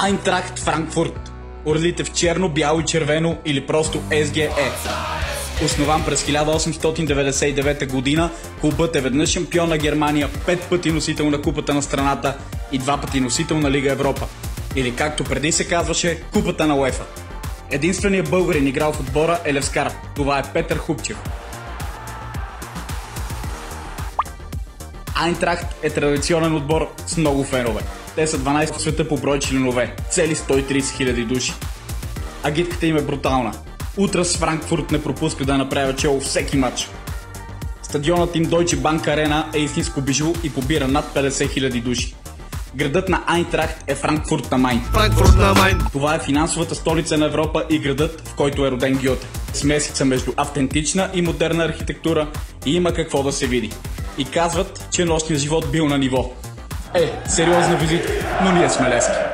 Айнтрахт Франкфурт. Орлите в черно, бяло и червено или просто СГЕ. Основан през 1899 година, клубът е веднъж шампион на Германия, 5 пъти носител на купата на страната и 2 пъти носител на Лига Европа. Или както преди се казваше, купата на УЕФА. Единственият българин играл в отбора е левскар. Това е Петър Хупчев. Айнтрахт е традиционен отбор с много фенове. Те са 12 в света по брой членове, цели 130 000 души. Агитката им е брутална. Утрас Франкфурт не пропуска да направя чело всеки матч. Стадионът им Deutsche Bank Arena е истинско бижу и побира над 50 000 души. Градът на Айнтрахт е Франкфурт на Майн. Това е финансовата столица на Европа и градът, в който е роден Гьоте. Смесица между автентична и модерна архитектура и има какво да се види. И казват, че нощният живот бил на ниво. Сериозна визитка, но ние сме лески.